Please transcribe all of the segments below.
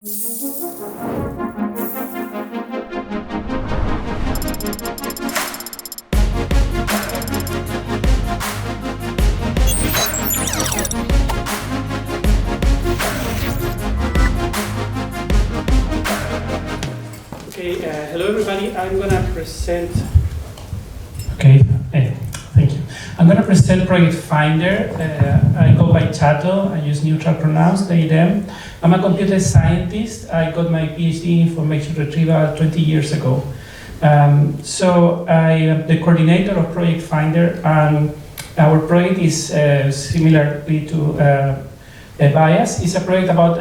Hello everybody, I'm going to present... Thank you. I'm going to present Project FINDHR. I go by Chato, I use neutral pronouns, they, them. I'm a computer scientist. I got my PhD in information retrieval 20 years ago. So I am the coordinator of Project FINDHR, and our project is similarly to bias. It's a project about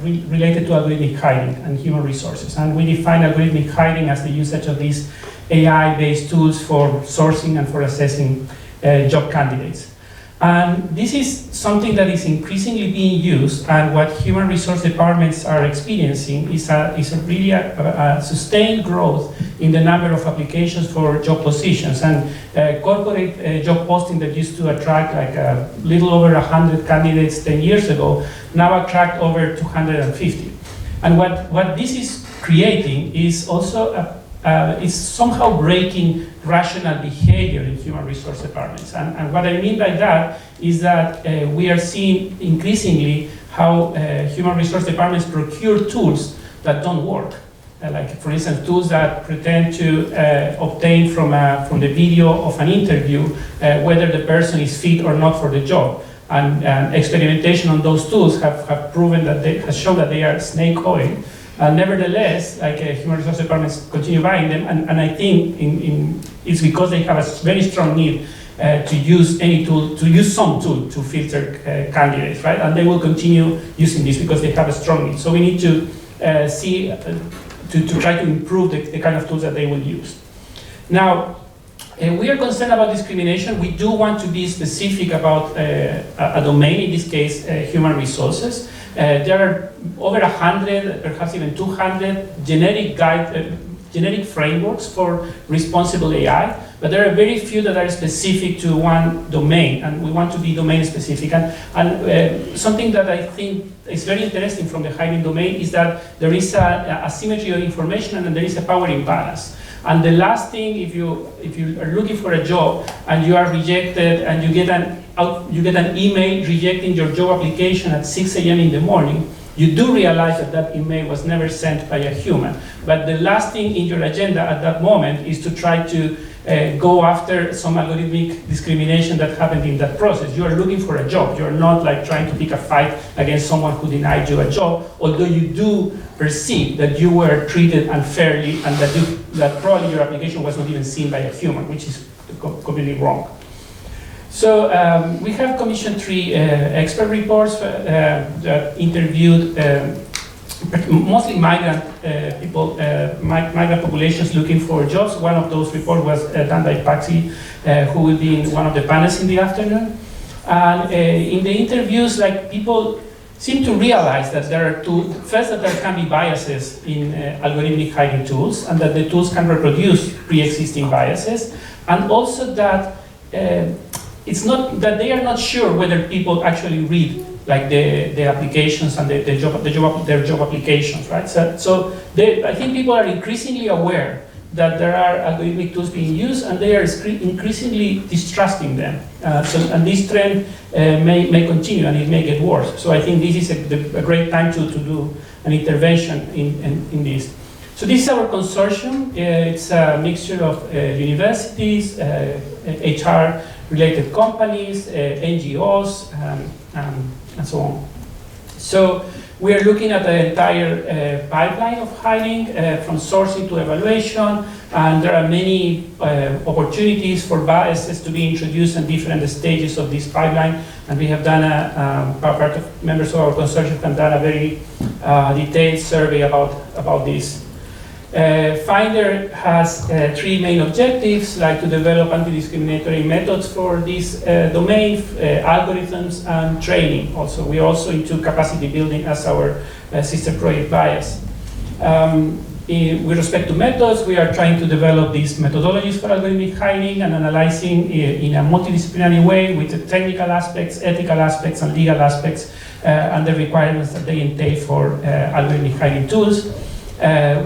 related to algorithmic hiring and human resources. And we define algorithmic hiring as the usage of these AI-based tools for sourcing and for assessing job candidates. And this is something that is increasingly being used, and what human resource departments are experiencing is a sustained growth in the number of applications for job positions. And corporate job posting that used to attract like a little over 100 candidates 10 years ago now attract over 250. And what this is creating is also is somehow breaking rational behavior in human resource departments. And what I mean by that is that we are seeing increasingly how human resource departments procure tools that don't work. Like, for instance, tools that pretend to obtain from the video of an interview whether the person is fit or not for the job. And experimentation on those tools have proven that has shown that they are snake oil. Nevertheless, like human resource departments continue buying them, and I think it's because they have a very strong need to use any tool, to use some tool to filter candidates, right? And they will continue using this because they have a strong need. So we need to to try to improve the kind of tools that they will use. Now, we are concerned about discrimination. We do want to be specific about a domain, in this case, human resources. There are over 100, perhaps even 200 generic frameworks for responsible AI, but there are very few that are specific to one domain, and we want to be domain specific. And something that I think is very interesting from the hiring domain is that there is a asymmetry of information and there is a power imbalance. And the last thing, if you are looking for a job and you are rejected and you get an email rejecting your job application at 6 a.m. in the morning, you do realize that email was never sent by a human. But the last thing in your agenda at that moment is to try to go after some algorithmic discrimination that happened in that process. You are looking for a job. You're not like trying to pick a fight against someone who denied you a job, although you do perceive that you were treated unfairly and that probably your application was not even seen by a human, which is completely wrong. So we have commissioned 3 expert reports that interviewed mostly migrant people, migrant populations looking for jobs. One of those reports was done by Paxi, who will be in one of the panels in the afternoon. And in the interviews, like, people seem to realize that there are first, that there can be biases in algorithmic hiring tools, and that the tools can reproduce pre-existing biases, and also that it's not that they are not sure whether people actually read like the applications and their job applications, right? So I think people are increasingly aware that there are algorithmic tools being used, and they are increasingly distrusting them. And this trend may continue, and it may get worse. So I think this is a great time to do an intervention in this. So this is our consortium. It's a mixture of universities, HR-related companies, NGOs, and so on. So we are looking at the entire pipeline of hiring, from sourcing to evaluation, and there are many opportunities for biases to be introduced in different stages of this pipeline. And we have done part of members of our consortium have done a very detailed survey about this. FINDHR has 3 main objectives, like to develop anti-discriminatory methods for this domain, algorithms, and training. Also, we are also into capacity building as our sister project bias. With respect to methods, we are trying to develop these methodologies for algorithmic hiring and analyzing in a multidisciplinary way with the technical aspects, ethical aspects, and legal aspects, and the requirements that they entail for algorithmic hiring tools.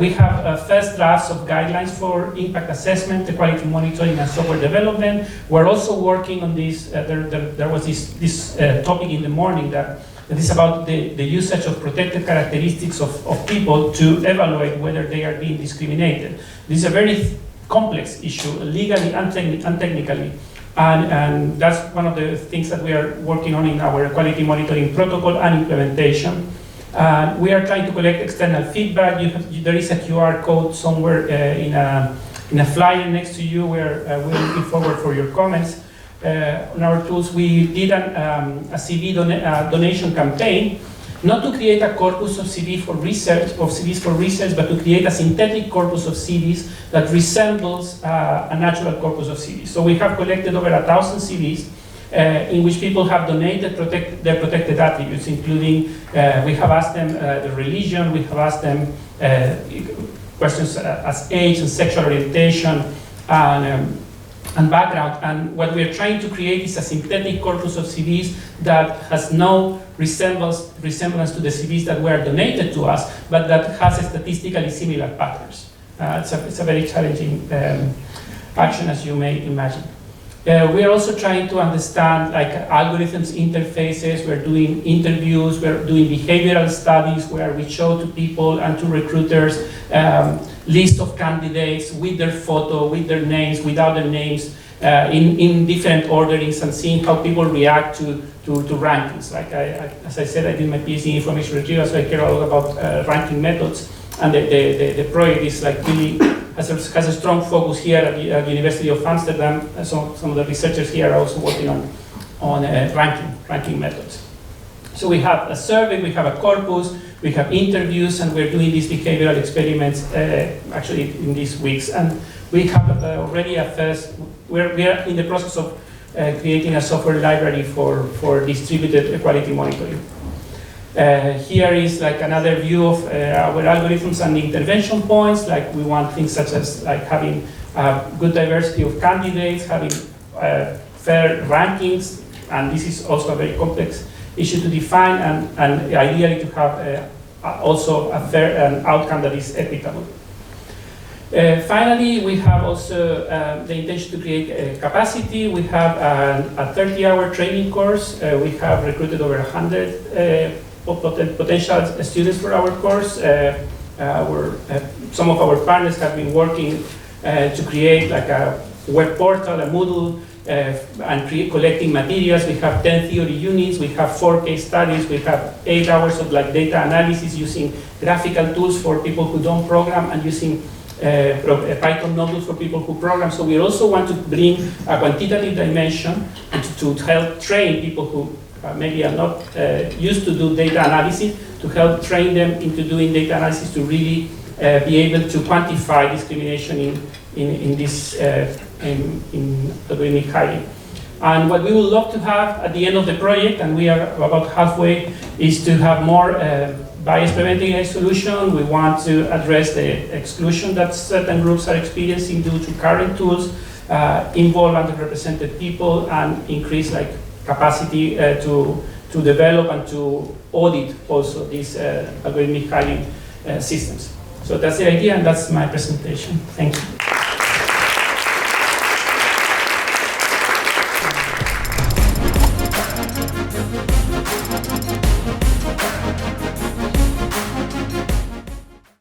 We have first drafts of guidelines for impact assessment, quality monitoring, and software development. We're also working on this. There was this topic in the morning that is about the usage of protected characteristics of people to evaluate whether they are being discriminated. This is a very complex issue, legally and technically. And that's one of the things that we are working on in our quality monitoring protocol and implementation. We are trying to collect external feedback. There is a QR code somewhere in a flyer next to you where we're looking forward for your comments. On our tools, we did a CV donation campaign, not to create a corpus of CVs for research, but to create a synthetic corpus of CVs that resembles a natural corpus of CVs. So we have collected over 1,000 CVs in which people have donated their protected attributes, including we have asked them the religion, we have asked them questions as age and sexual orientation and background. And what we're trying to create is a synthetic corpus of CVs that has no resemblance to the CVs that were donated to us, but that has statistically similar patterns. It's a very challenging action, as you may imagine. We are also trying to understand algorithms interfaces. We're doing interviews, we're doing behavioral studies where we show to people and to recruiters list of candidates with their photo, with their names, without their names, in different orderings, and seeing how people react to rankings. As I said, I did my PhD in information retrieval, so I care a lot about ranking methods. And the project is really has a strong focus here at the University of Amsterdam. Some of the researchers here are also working on ranking methods. So we have a survey, we have a corpus, we have interviews, and we're doing these behavioral experiments actually in these weeks. And we have already we are in the process of creating a software library for distributed quality monitoring. Here is another view of our algorithms and intervention points. We want things such as having good diversity of candidates, having fair rankings, and this is also a very complex issue to define, and ideally to have also a fair outcome that is equitable. Finally, we have also the intention to create capacity. We have a 30-hour training course. We have recruited over 100 potential students for our course. Some of our partners have been working to create a web portal, a Moodle, and collecting materials. We have 10 theory units, we have 4 case studies, we have 8 hours of data analysis using graphical tools for people who don't program, and using Python notebooks for people who program. So we also want to bring a quantitative dimension to help train people who maybe are not used to do data analysis, to help train them into doing data analysis, to really be able to quantify discrimination in algorithmic hiring. And what we would love to have at the end of the project, and we are about halfway, is to have more bias preventing a solution. We want to address the exclusion that certain groups are experiencing due to current tools, involve underrepresented people, and increase capacity to develop and to audit also these algorithmic hiring systems. So that's the idea, and that's my presentation. Thank you.